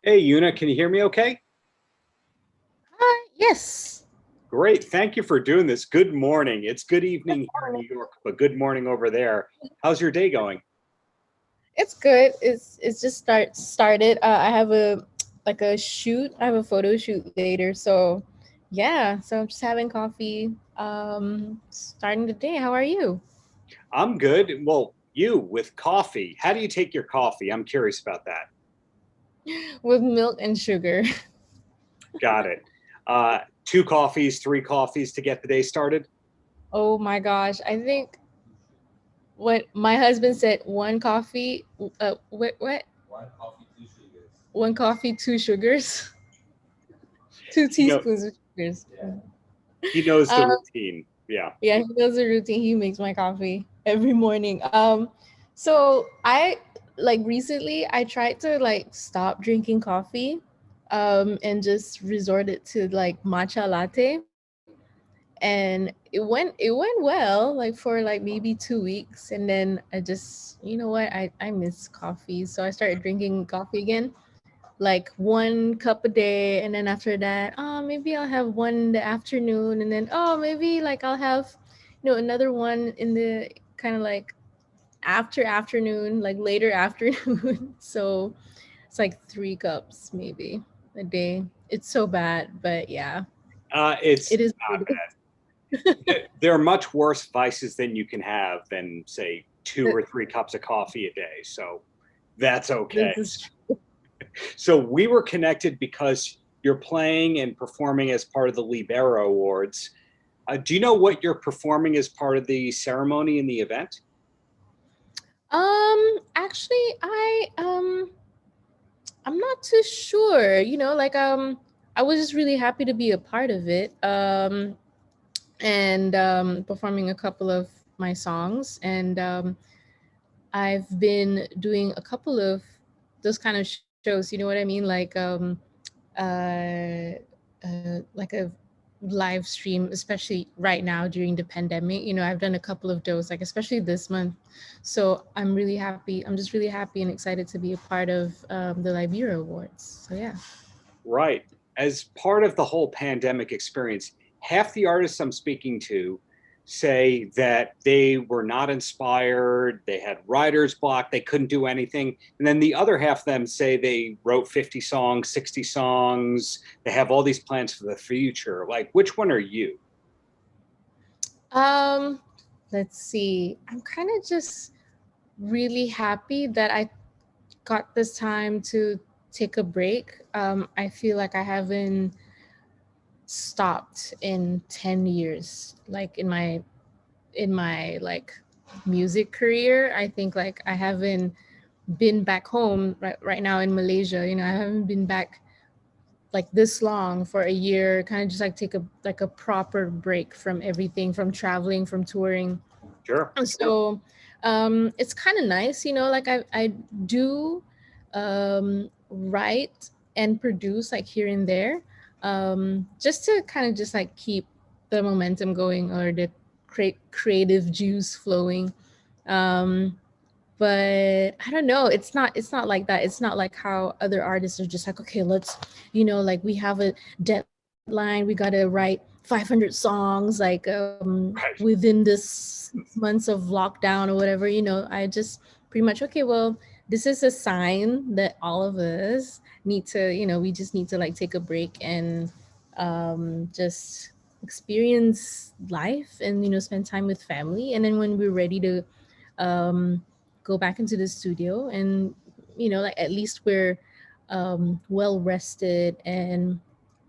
Hey, Yuna, can you hear me okay? Yes. Great. Thank you for doing this. Good morning. It's good evening here in New York, but good morning over there. How's your day going? It's good. It's just started. I have a like a shoot. I have a photo shoot later. So yeah. So I'm just having coffee. Starting the day. How are you? I'm good. Well, you with coffee. How do you take your coffee? I'm curious about that. With milk and sugar. Got it. Two coffees, three coffees to get the day started? Oh my gosh. I think what my husband said, one coffee, what? One coffee, two sugars, two He know teaspoons of sugars. he knows the Um, routine. Yeah. Yeah, he does a routine. He makes my coffee every morning. So I like recently I tried to like stop drinking coffee, and just resorted to like matcha latte, and it went well like for like maybe 2 weeks, and then I just what I miss coffee, so I started drinking coffee again, like one cup a day, and then after that, oh, maybe I'll have one in the afternoon, and then oh, maybe like I'll have another one in the kind of like after afternoon, like later afternoon. So it's like 3 cups maybe a day. It's so bad, but yeah, It's it is not what it is. bad. There are much worse vices than you can have than, say, two or three cups of coffee a day. So that's okay. This is So we were connected because you're playing and performing as part of the Libero Awards. Do you know what you're performing as part of the ceremony and the event? actually I'm not too sure. Like I was just really happy to be a part of it. And performing a couple of my songs, and I've been doing a couple of those kind of shows. You know what I mean? Uh, like a live stream, especially right now during the pandemic. I've done a couple of those, like especially this month. So I'm really happy. I'm just really happy and excited to be a part of the Libera Awards. So yeah. Right. As part of the whole pandemic experience, half the artists I'm speaking to say that they were not inspired, they had writer's block, they couldn't do anything. And then the other half of them say they wrote 50 songs, 60 songs, they have all these plans for the future. Like, which one are you? Um, let's see. I'm kind of just really happy that I got this time to take a break. I feel like I haven't stopped in 10 years, like in my like music career. I think like I haven't been back home right now in Malaysia. I haven't been back like this long for a year, kind of just like take a proper break from everything, from traveling, from touring. Sure. So it's kind of nice, like I do write and produce like here and there, just to kind of just like keep the momentum going, or the creative juice flowing. um but I don't know, it's not like that. It's not like how other artists are just like, okay, let's, like we have a deadline, we got to write 500 songs like Right. within this 6 months of lockdown or whatever. I just pretty much, okay, well, this is a sign that all of us need to, we just need to like take a break and just experience life, and spend time with family, and then when we're ready to um, go back into the studio, and like at least we're well rested, and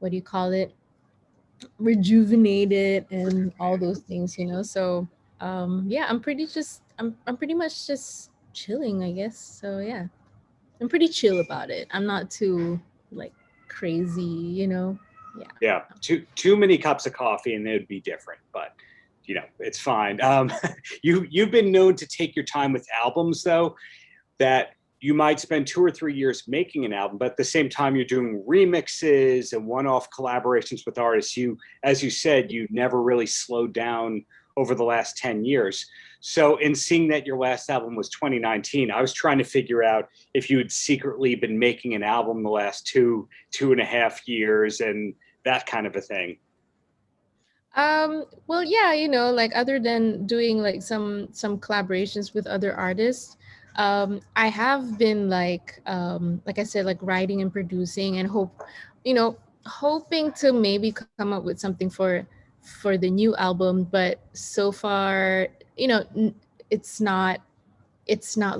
what do you call it, rejuvenated, and all those things. So yeah, I'm pretty much just chilling, I guess. So yeah, I'm pretty chill about it. I'm not too like crazy, yeah. Yeah. Too many cups of coffee and it would be different, but it's fine. You've been known to take your time with albums though, that you might spend 2 or 3 years making an album, but at the same time, you're doing remixes and one off collaborations with artists. As you said, you never really slowed down over the last 10 years. So in seeing that your last album was 2019, I was trying to figure out if you had secretly been making an album the last 2.5 years, and that kind of a thing. Well, yeah, like other than doing like some collaborations with other artists, I have been like I said, like writing and producing and you know, hoping to maybe come up with something for the new album, but so far, it's not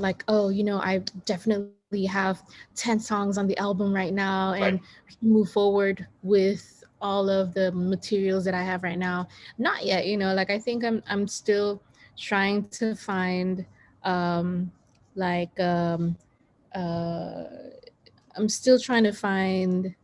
like, oh, I definitely have 10 songs on the album right now and Right. move forward with all of the materials that I have right now. Not yet, like I think I'm still trying to find um like uh I'm still trying to find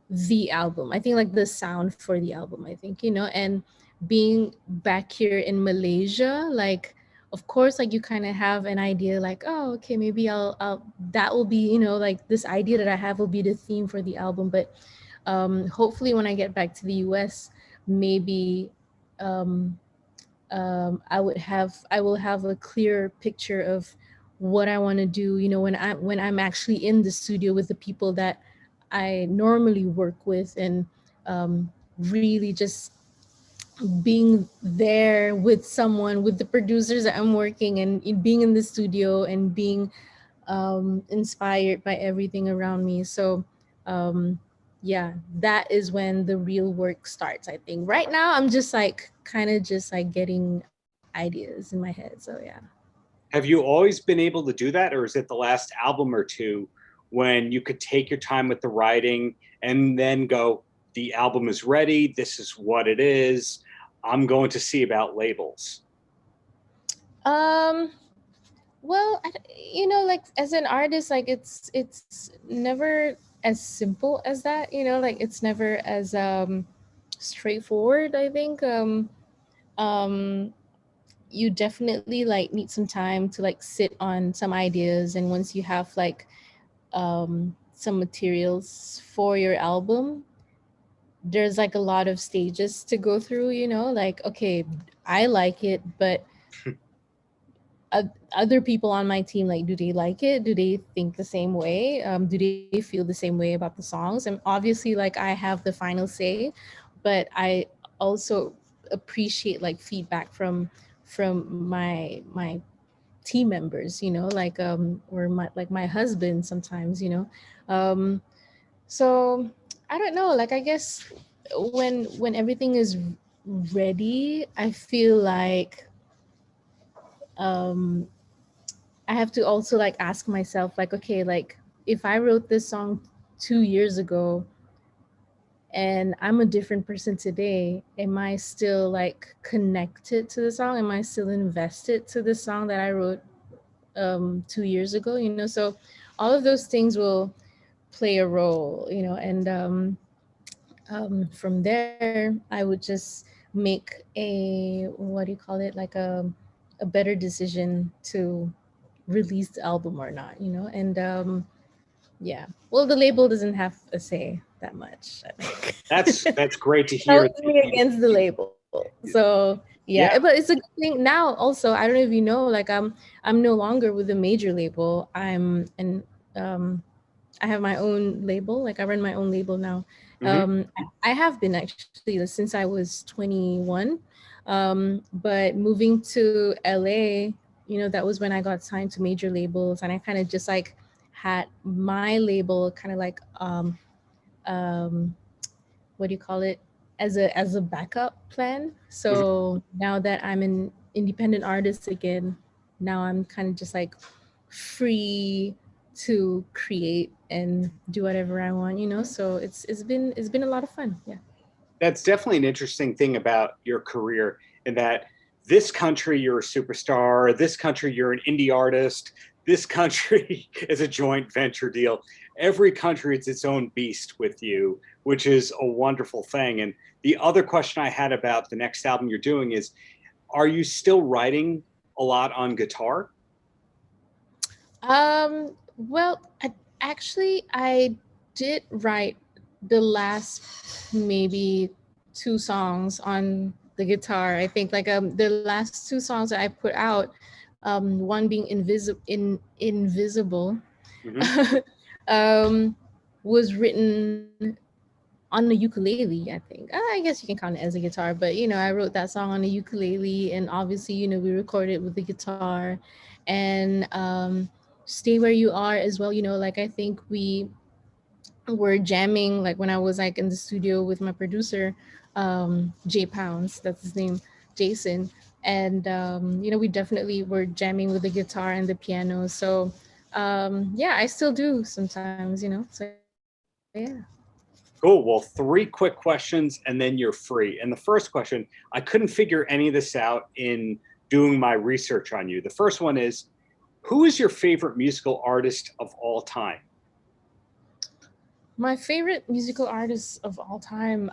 the album. I think like the sound for the album, I think, and being back here in Malaysia, like of course like you kind of have an idea like, oh, okay, maybe I'll that will be, like this idea that I have will be the theme for the album, but hopefully when I get back to the US, maybe um I will have a clear picture of what I want to do, when I'm actually in the studio with the people that I normally work with, and really just being there with someone, with the producers that I'm working, and being in the studio and being inspired by everything around me. So um yeah, that is when the real work starts, I think. Right now I'm just like kind of just like getting ideas in my head. So yeah. Have you always been able to do that, or is it the last album or two when you could take your time with the writing and then go, the album is ready, this is what it is, I'm going to see about labels? um well, like as an artist, like it's never as simple as that, like it's never as straightforward, I think. Um you definitely like need some time to like sit on some ideas, and once you have like some materials for your album, there's like a lot of stages to go through, like, okay, I like it, but other people on my team, like, do they like it? Do they think the same way? Do they feel the same way about the songs? And obviously like I have the final say, but I also appreciate like feedback from my team members, like or my husband sometimes, um so I don't know, like I guess when everything is ready, I feel like um I have to also like ask myself like, okay, like if I wrote this song 2 years ago and I'm a different person today, am I still like connected to the song? Am I still invested to the song that I wrote 2 years ago? So all of those things will play a role, and from there I would just make a, what do you call it, like a better decision to release the album or not, and yeah, well, the label doesn't have a say that much, I think. That's great to That hear. was me against the label. So yeah, Yeah. but it's a good thing now. Also, I don't know if you know, like I'm no longer with a major label. Um I have my own label. Like I run my own label now. Hmm. I have been actually since I was 21. But moving to LA, that was when I got signed to major labels, and I kind of just like had my label kind of like um what do you call it, as a backup plan. So now that I'm an independent artist again, now I'm kind of just like free to create and do whatever I want, so it's been a lot of fun. Yeah. That's definitely an interesting thing about your career, in that this country you're a superstar, this country you're an indie artist, this country is a joint venture deal. Every country is its own beast with you, which is a wonderful thing. And the other question I had about the next album you're doing is, are you still writing a lot on guitar? Well, actually I did write the last maybe two songs on the guitar. I think like the last two songs that I put out, one being Invisible, Hmm. um, was written on the ukulele, I think. I guess you can count it as a guitar, but I wrote that song on the ukulele, and obviously, we recorded with the guitar, and Stay Where You Are as well. Like I think we were jamming like when I was like in the studio with my producer, Jay Pounds, that's his name, Jason. And we definitely were jamming with the guitar and the piano. So yeah, I still do sometimes, so yeah. Cool. Well, three quick questions and then you're free. And the first question, I couldn't figure any of this out in doing my research on you. The first one is, who is your favorite musical artist of all time? My favorite musical artist of all time.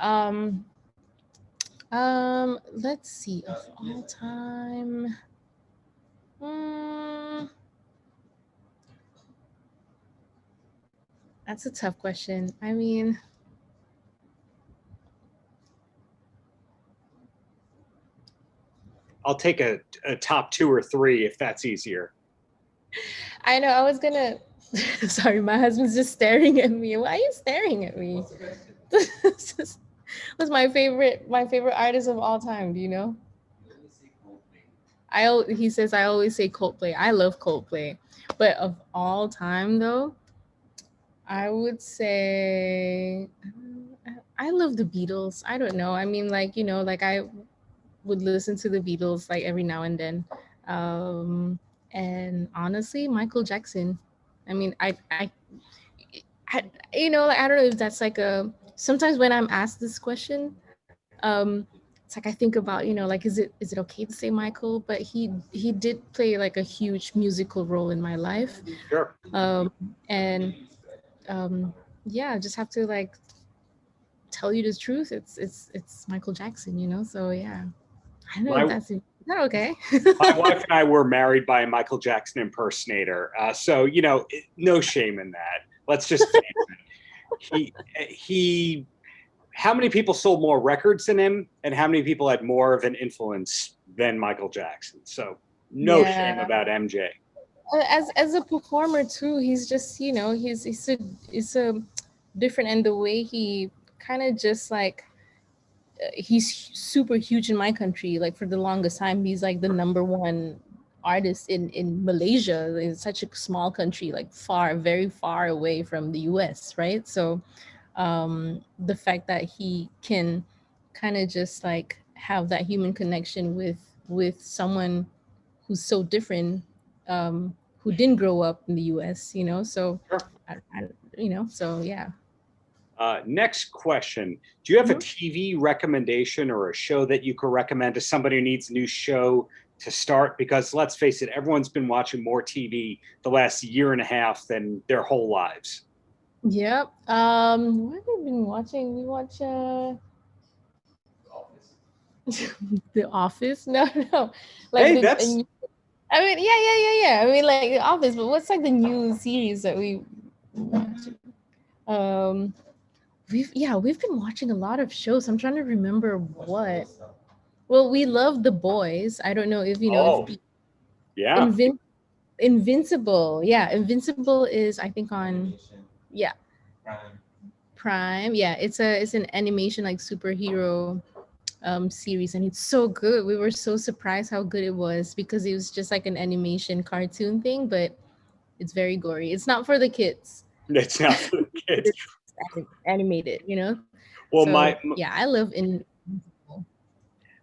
Let's see, of all time. Mm, that's a tough question. I mean, I'll take a top two or three if that's easier. I know I was gonna. Sorry, my husband's just staring at me. Why are you staring at me? What's my favorite artist of all time? Do you know? He says I always say Coldplay. I love Coldplay, but of all time though, I would say I love the Beatles. I don't know. I mean, like like I would listen to the Beatles like every now and then, um, and honestly, Michael Jackson. I mean, I like I don't know if that's like a sometimes when I'm asked this question, it's like I think about like is it okay to say Michael? But he did play like a huge musical role in my life, Sure. and yeah, I just have to like tell you the truth. It's Michael Jackson, So yeah, I don't know if My that's is that okay? my wife and I were married by a Michael Jackson impersonator, so no shame in that. Let's just face it. He. How many people sold more records than him, and how many people had more of an influence than Michael Jackson? So no shame Yeah, about MJ. as a performer too, he's just he's a different, and the way he kind of just like he's super huge in my country. Like for the longest time, he's like the number one artist in Malaysia. It's such a small country, like very far away from the US, right? So the fact that he can kind of just like have that human connection with someone who's so different, who didn't grow up in the US, so Sure. so yeah. Next question. Do you have a Mhm. TV recommendation or a show that you could recommend to somebody who needs a new show to start? Because let's face it, everyone's been watching more TV the last year and a half than their whole lives. Yep. What have we been watching? We watch The Office. No, no, like Hey, the. that's I mean, yeah. I mean, like The Office, but what's like the new series that we watch? Um, we've been watching a lot of shows. I'm trying to remember what. Well, we love The Boys. I don't know if if oh yeah. Invin- Invincible. Yeah, Invincible is I think on yeah Prime. Yeah, it's an animation like superhero series, and it's so good. We were so surprised how good it was because it was just like an animation cartoon thing, but it's very gory. It's not for the kids, It's not for the but kids. it's animated, Well, So yeah, I love Invincible.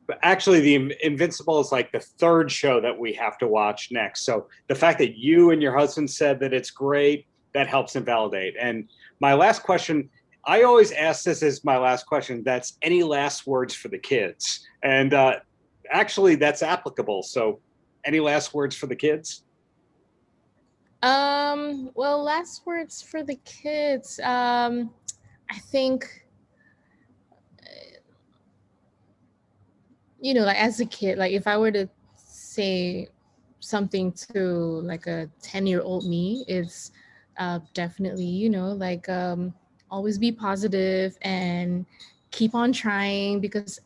but actually, the Invincible is like the third show that we have to watch next. So the fact that you and your husband said that it's great, that helps invalidate. And my last question, I always ask this as my last question. That's any last words for the kids? And actually, that's applicable. So, any last words for the kids? Well, last words for the kids. I think like as a kid, like if I were to say something to like a 10-year-old me, it's definitely like always be positive and keep on trying, because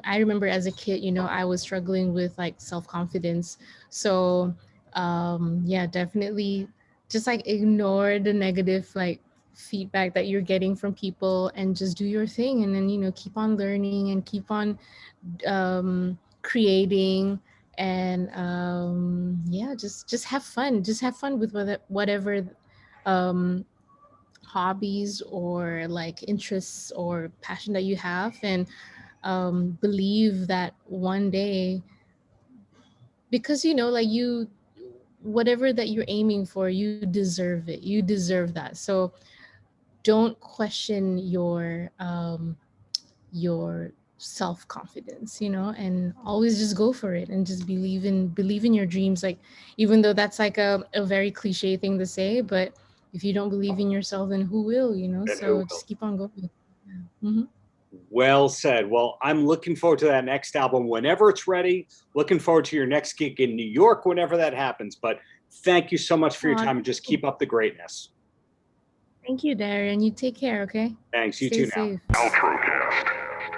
I remember as a kid, you know, I was struggling with like self-confidence. So yeah, definitely just like ignore the negative like feedback that you're getting from people and just do your thing, and then, you know, keep on learning and keep on creating, and yeah, just have fun. Just have fun with whatever um hobbies or like interests or passion that you have, and believe that one day, because you know, like you, whatever that you're aiming for, you deserve it, you deserve that. So don't question your self confidence, you know, and always just go for it and just believe in your dreams. Like, even though that's like a very cliche thing to say, but if you don't believe in yourself, then who will, you know? And who So will? just keep on going. Hmm. Well said. Well, I'm looking forward to that next album whenever it's ready. Looking forward to your next gig in New York whenever that happens. But thank you so much for your Oh, time and just keep up the greatness. thank you, Darren. You take care, okay? Thanks. You Stay too now. safe. Paltrocast.